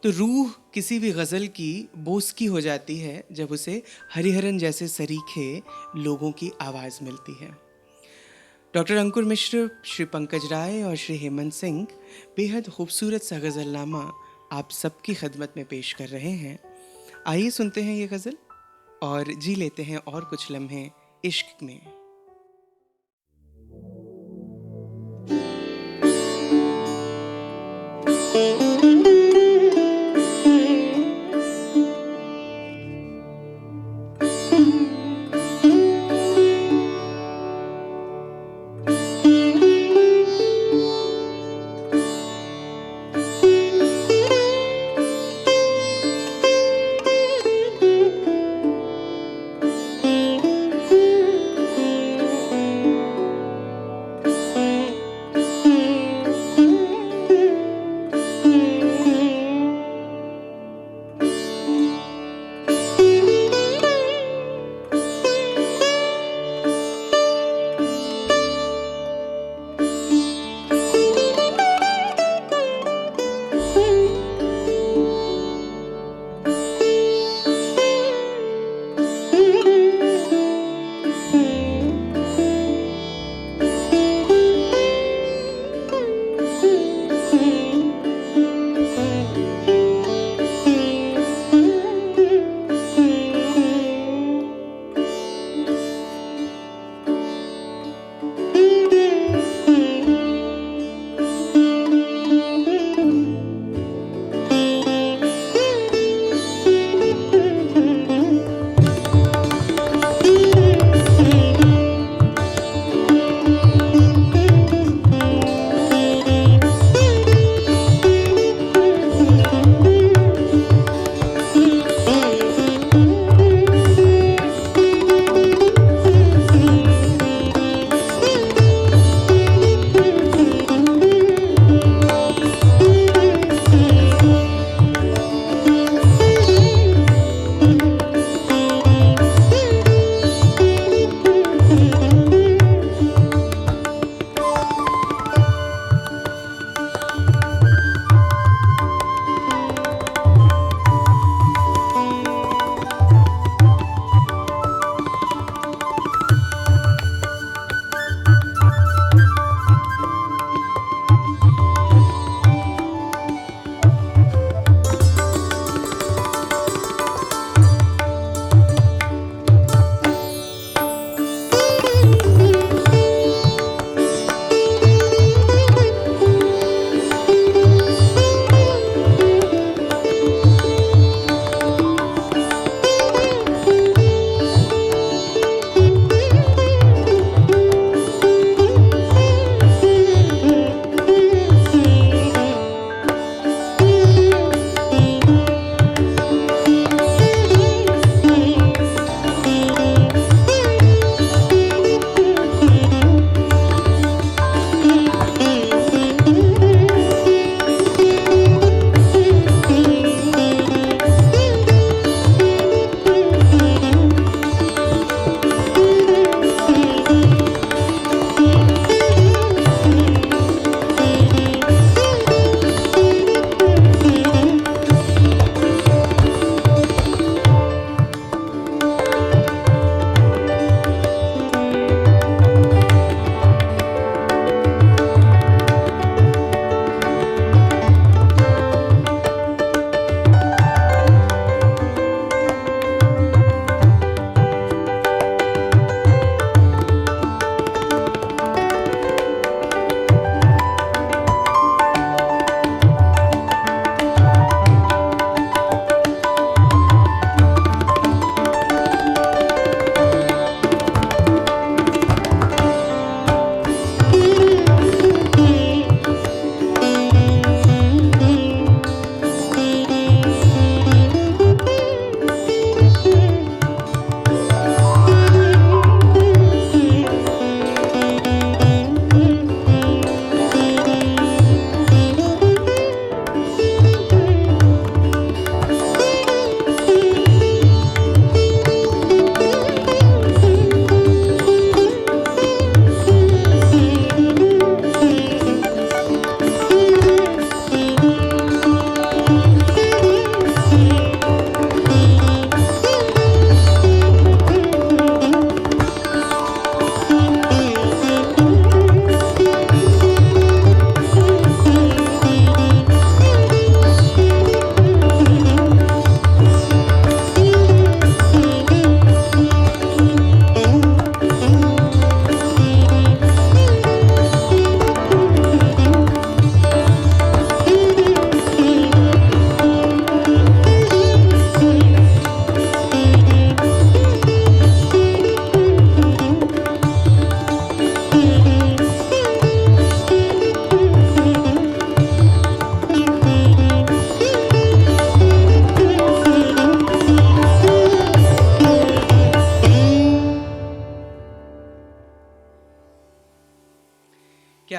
तो रूह किसी भी गज़ल की बोस्की हो जाती है जब उसे हरिहरन जैसे सरीखे लोगों की आवाज़ मिलती है। डॉक्टर अंकुर मिश्र, श्री पंकज राय और श्री हेमंत सिंह बेहद खूबसूरत सा गज़लनामा आप सबकी खिदमत में पेश कर रहे हैं। आइए सुनते हैं ये गज़ल और जी लेते हैं और कुछ लम्हे इश्क में।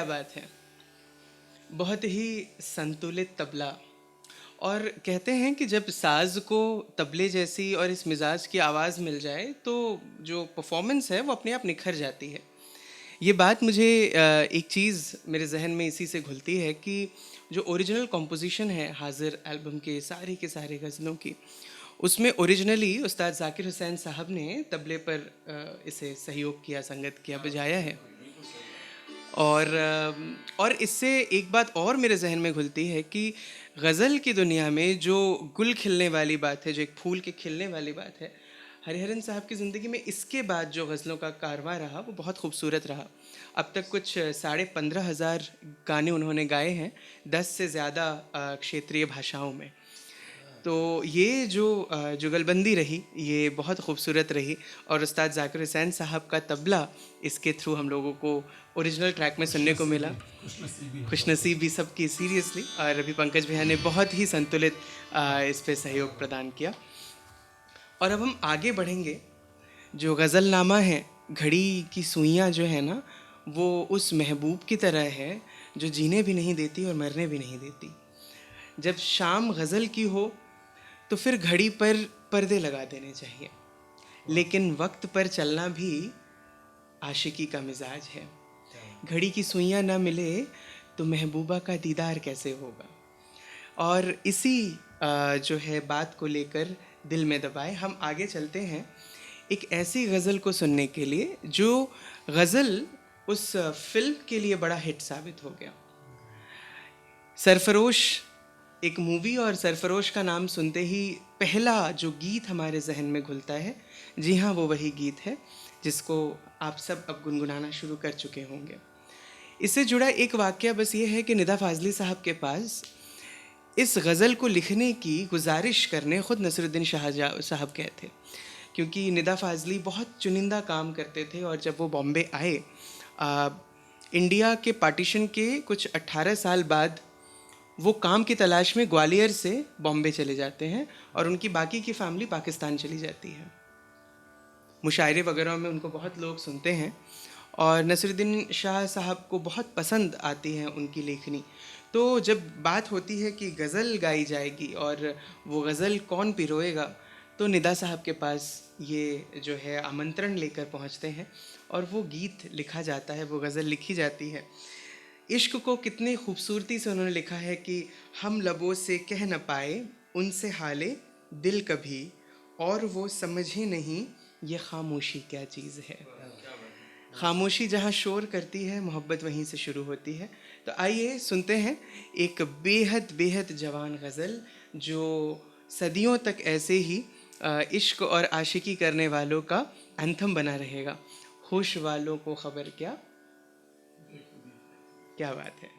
बात है, बहुत ही संतुलित तबला। और कहते हैं कि जब साज को तबले जैसी और इस मिजाज की आवाज़ मिल जाए तो जो परफॉर्मेंस है वो अपने आप निखर जाती है। ये बात मुझे एक चीज़ मेरे जहन में इसी से घुलती है कि जो ओरिजिनल कॉम्पोजिशन है हाजिर एल्बम के सारे गज़लों की, उसमें ओरिजिनली उस्ताद ज़ाकिर हुसैन साहब ने तबले पर इसे सहयोग किया, संगत किया, बजाया है। और इससे एक बात और मेरे जहन में घुलती है कि गज़ल की दुनिया में जो गुल खिलने वाली बात है, जो एक फूल के खिलने वाली बात है, हरिहरन साहब की ज़िंदगी में इसके बाद जो गज़लों का कारवां रहा वो बहुत खूबसूरत रहा। अब तक कुछ 15,500 गाने उन्होंने गाए हैं 10 से ज़्यादा क्षेत्रीय भाषाओं में। तो ये जो जुगलबंदी रही ये बहुत खूबसूरत रही, और उस्ताद ज़ाकिर हुसैन साहब का तबला इसके थ्रू हम लोगों को ओरिजिनल ट्रैक में सुनने को मिला। खुशनसीबी सबकी सीरियसली, और अभी पंकज भैया ने बहुत ही संतुलित इस पे सहयोग प्रदान किया। और अब हम आगे बढ़ेंगे। जो गज़लनामा है, घड़ी की सुइयाँ जो है ना, वो उस महबूब की तरह है जो जीने भी नहीं देती और मरने भी नहीं देती। जब शाम गज़ल की हो तो फिर घड़ी पर पर्दे लगा देने चाहिए, लेकिन वक्त पर चलना भी आशिकी का मिजाज है। घड़ी की सुइयाँ ना मिले तो महबूबा का दीदार कैसे होगा। और इसी जो है बात को लेकर दिल में दबाए हम आगे चलते हैं एक ऐसी गज़ल को सुनने के लिए जो गज़ल उस फिल्म के लिए बड़ा हिट साबित हो गया। सरफरोश एक मूवी, और सरफरोश का नाम सुनते ही पहला जो गीत हमारे जहन में घुलता है, जी हाँ, वो वही गीत है जिसको आप सब अब गुनगुनाना शुरू कर चुके होंगे। इससे जुड़ा एक वाक़या बस ये है कि निदा फ़ाज़ली साहब के पास इस गज़ल को लिखने की गुजारिश करने ख़ुद नसरुद्दीन शाह साहब गए थे, क्योंकि निदा फ़ाज़ली बहुत चुनिंदा काम करते थे। और जब वो बॉम्बे आए, इंडिया के पार्टीशन के कुछ 18 साल बाद वो काम की तलाश में ग्वालियर से बॉम्बे चले जाते हैं और उनकी बाकी की फैमिली पाकिस्तान चली जाती है। मुशायरे वगैरह में उनको बहुत लोग सुनते हैं और नसरुद्दीन शाह साहब को बहुत पसंद आती है उनकी लेखनी। तो जब बात होती है कि गज़ल गाई जाएगी और वो गज़ल कौन पिरोएगा, तो निदा साहब के पास ये जो है आमंत्रण लेकर पहुंचते हैं और वो गीत लिखा जाता है, वो गज़ल लिखी जाती है। इश्क को कितने खूबसूरती से उन्होंने लिखा है कि हम लबों से कह न पाए उनसे हाले दिल कभी, और वो समझे नहीं ये खामोशी क्या चीज़ है। खामोशी जहाँ शोर करती है, मोहब्बत वहीं से शुरू होती है। तो आइए सुनते हैं एक बेहद बेहद जवान गज़ल जो सदियों तक ऐसे ही इश्क और आशिकी करने वालों का एंथम बना रहेगा। होश वालों को खबर क्या, क्या बात है।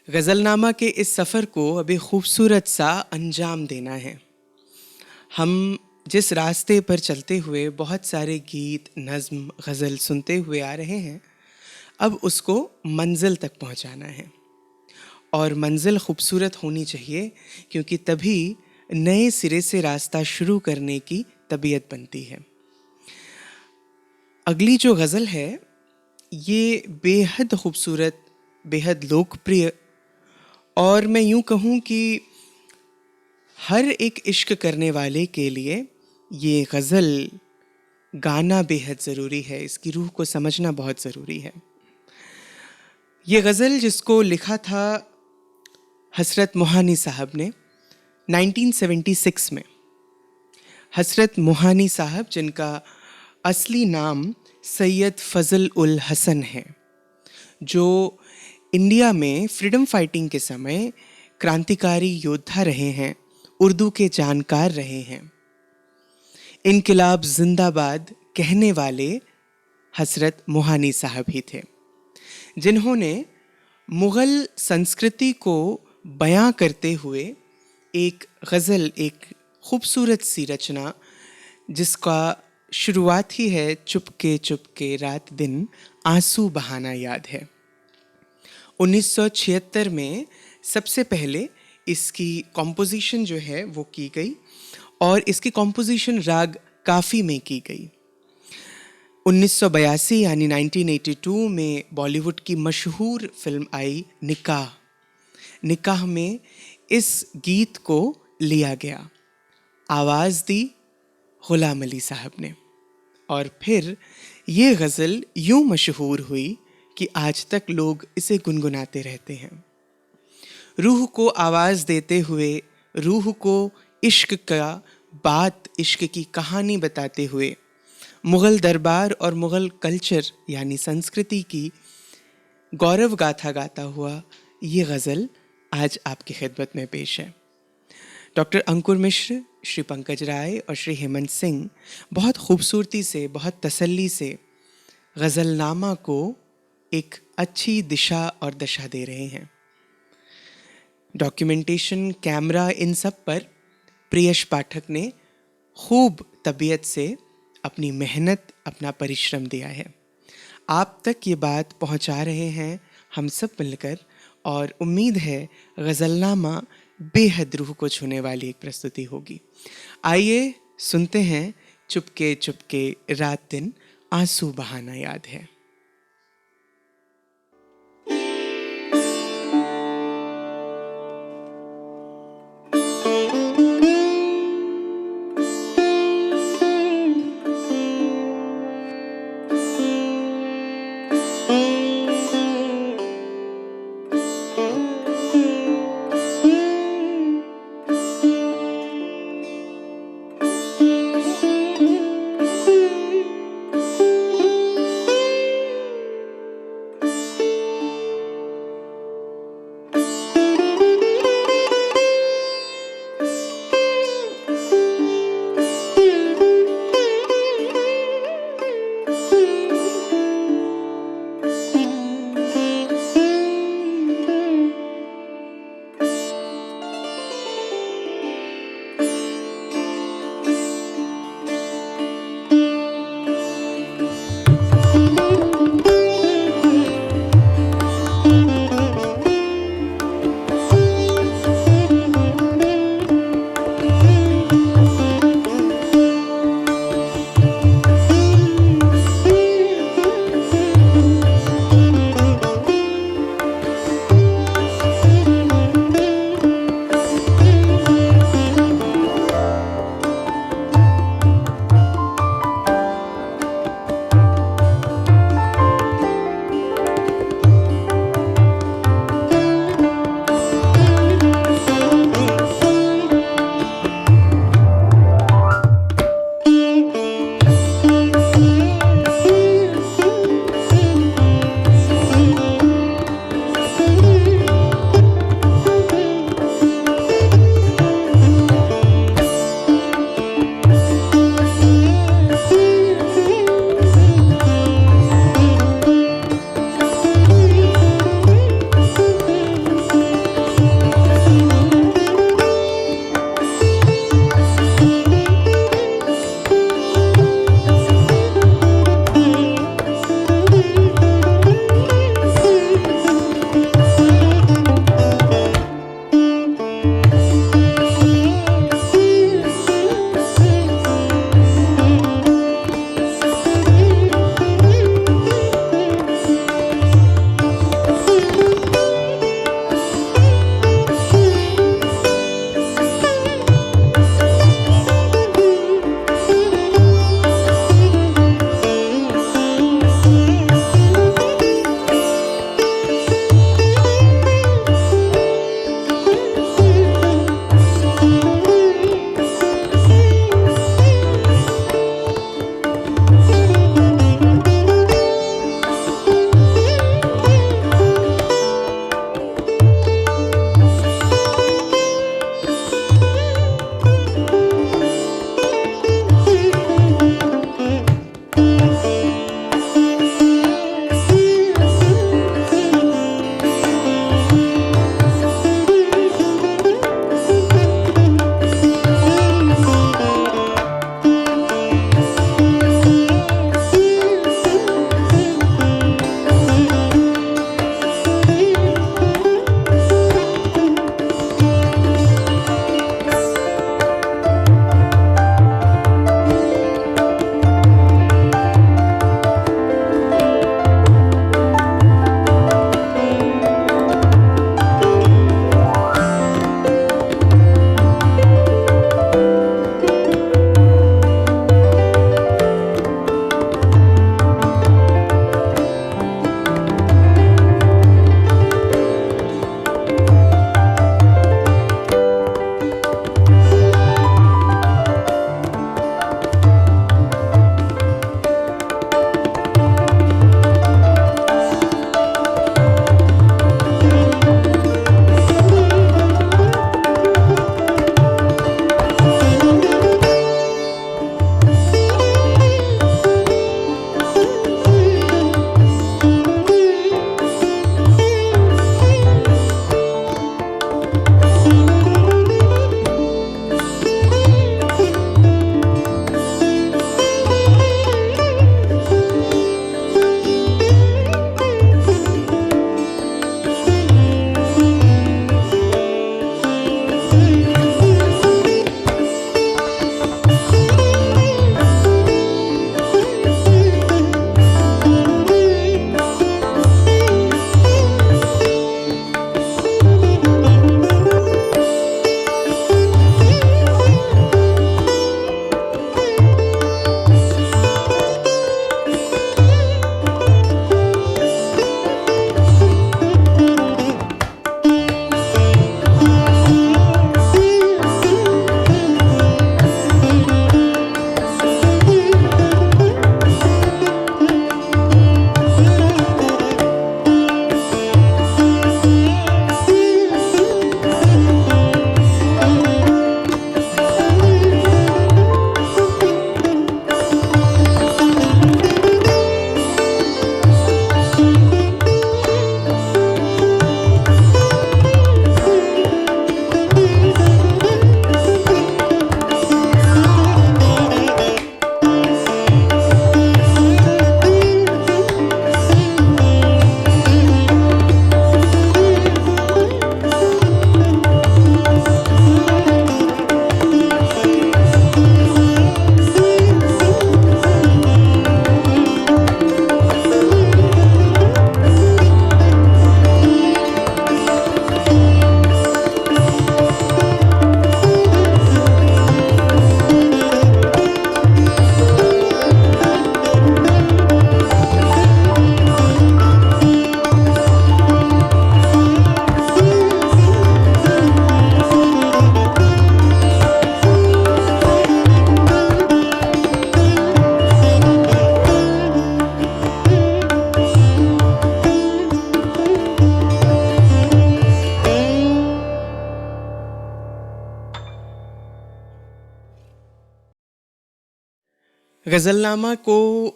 गज़लनामा के इस सफ़र को अभी खूबसूरत सा अंजाम देना है। हम जिस रास्ते पर चलते हुए बहुत सारे गीत, नज़्म, गज़ल सुनते हुए आ रहे हैं, अब उसको मंज़िल तक पहुंचाना है। और मंज़िल खूबसूरत होनी चाहिए, क्योंकि तभी नए सिरे से रास्ता शुरू करने की तबीयत बनती है। अगली जो गज़ल है, ये बेहद खूबसूरत, बेहद लोकप्रिय, और मैं यूँ कहूँ कि हर एक इश्क करने वाले के लिए ये गज़ल गाना बेहद ज़रूरी है। इसकी रूह को समझना बहुत ज़रूरी है। ये गज़ल जिसको लिखा था हज़रत मोहानी साहब ने 1976 में। हज़रत मोहानी साहब, जिनका असली नाम सैयद फ़ज़ल उल हसन है, जो इंडिया में फ्रीडम फाइटिंग के समय क्रांतिकारी योद्धा रहे हैं, उर्दू के जानकार रहे हैं। इनकलाब जिंदाबाद कहने वाले हज़रत मोहानी साहब ही थे, जिन्होंने मुग़ल संस्कृति को बयां करते हुए एक गज़ल, एक खूबसूरत सी रचना, जिसका शुरुआत ही है चुपके चुपके रात दिन आंसू बहाना याद है। 1976 में सबसे पहले इसकी कॉम्पोजिशन जो है वो की गई, और इसकी कॉम्पोजिशन राग काफ़ी में की गई। 1982 यानी 1982 में बॉलीवुड की मशहूर फिल्म आई निकाह। निकाह में इस गीत को लिया गया, आवाज़ दी ग़ुलाम अली साहब ने, और फिर ये गज़ल यूँ मशहूर हुई कि आज तक लोग इसे गुनगुनाते रहते हैं। रूह को आवाज़ देते हुए, रूह को इश्क का बात, इश्क की कहानी बताते हुए, मुग़ल दरबार और मुग़ल कल्चर यानी संस्कृति की गौरव गाथा गाता हुआ ये गज़ल आज आपकी खिदमत में पेश है। डॉक्टर अंकुर मिश्र, श्री पंकज राय और श्री हेमंत सिंह बहुत खूबसूरती से, बहुत तसल्ली से गज़लनामा को एक अच्छी दिशा और दशा दे रहे हैं। डॉक्यूमेंटेशन, कैमरा, इन सब पर प्रियश पाठक ने खूब तबीयत से अपनी मेहनत, अपना परिश्रम दिया है। आप तक ये बात पहुंचा रहे हैं हम सब मिलकर, और उम्मीद है गज़लनामा बेहद रूह को छूने वाली एक प्रस्तुति होगी। आइए सुनते हैं चुपके चुपके रात दिन आंसू बहाना याद है। गज़लनामा को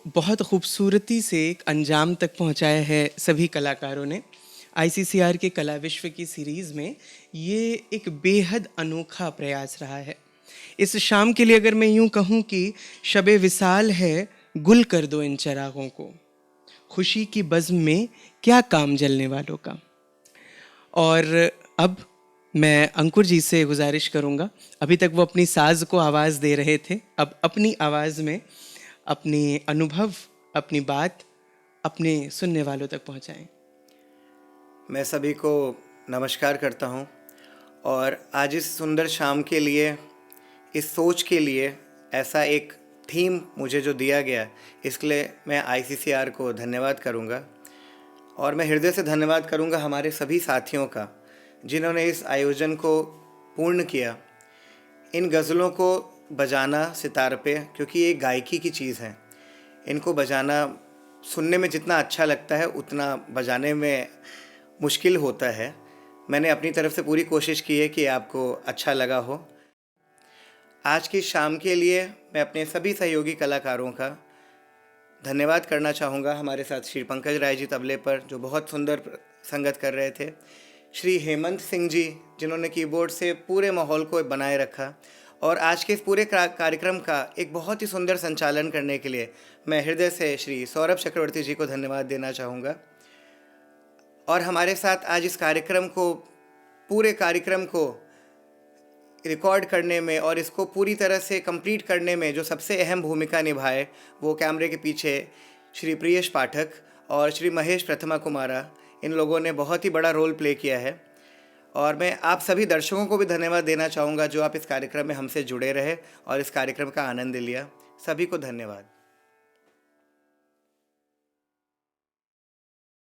बहुत खूबसूरती से एक अंजाम तक पहुंचाया है सभी कलाकारों ने। आईसीसीआर के कला विश्व की सीरीज़ में ये एक बेहद अनोखा प्रयास रहा है। इस शाम के लिए अगर मैं यूं कहूं कि शबे विसाल है, गुल कर दो इन चरागों को, खुशी की बज़्म में क्या काम जलने वालों का। और अब मैं अंकुर जी से गुजारिश करूंगा, अभी तक वो अपनी साज़ को आवाज़ दे रहे थे, अब अपनी आवाज़ में अपनी अनुभव, अपनी बात अपने सुनने वालों तक पहुंचाएं। मैं सभी को नमस्कार करता हूँ और आज इस सुंदर शाम के लिए, इस सोच के लिए, ऐसा एक थीम मुझे जो दिया गया, इसके लिए मैं आईसीसीआर को धन्यवाद करूँगा। और मैं हृदय से धन्यवाद करूँगा हमारे सभी साथियों का, जिन्होंने इस आयोजन को पूर्ण किया। इन गज़लों को बजाना सितार पे, क्योंकि ये गायकी की चीज़ है, इनको बजाना सुनने में जितना अच्छा लगता है उतना बजाने में मुश्किल होता है। मैंने अपनी तरफ से पूरी कोशिश की है कि आपको अच्छा लगा हो। आज की शाम के लिए मैं अपने सभी सहयोगी कलाकारों का धन्यवाद करना चाहूँगा। हमारे साथ श्री पंकज राय जी तबले पर, जो बहुत सुंदर संगत कर रहे थे। श्री हेमंत सिंह जी, जिन्होंने कीबोर्ड से पूरे माहौल को बनाए रखा। और आज के इस पूरे कार्यक्रम का एक बहुत ही सुंदर संचालन करने के लिए मैं हृदय से श्री सौरभ चक्रवर्ती जी को धन्यवाद देना चाहूँगा। और हमारे साथ आज इस कार्यक्रम को, पूरे कार्यक्रम को रिकॉर्ड करने में और इसको पूरी तरह से कंप्लीट करने में जो सबसे अहम भूमिका निभाए, वो कैमरे के पीछे श्री प्रियेश पाठक और श्री महेश प्रथमा कुमारा, इन लोगों ने बहुत ही बड़ा रोल प्ले किया है। और मैं आप सभी दर्शकों को भी धन्यवाद देना चाहूँगा, जो आप इस कार्यक्रम में हमसे जुड़े रहे और इस कार्यक्रम का आनंद लिया। सभी को धन्यवाद।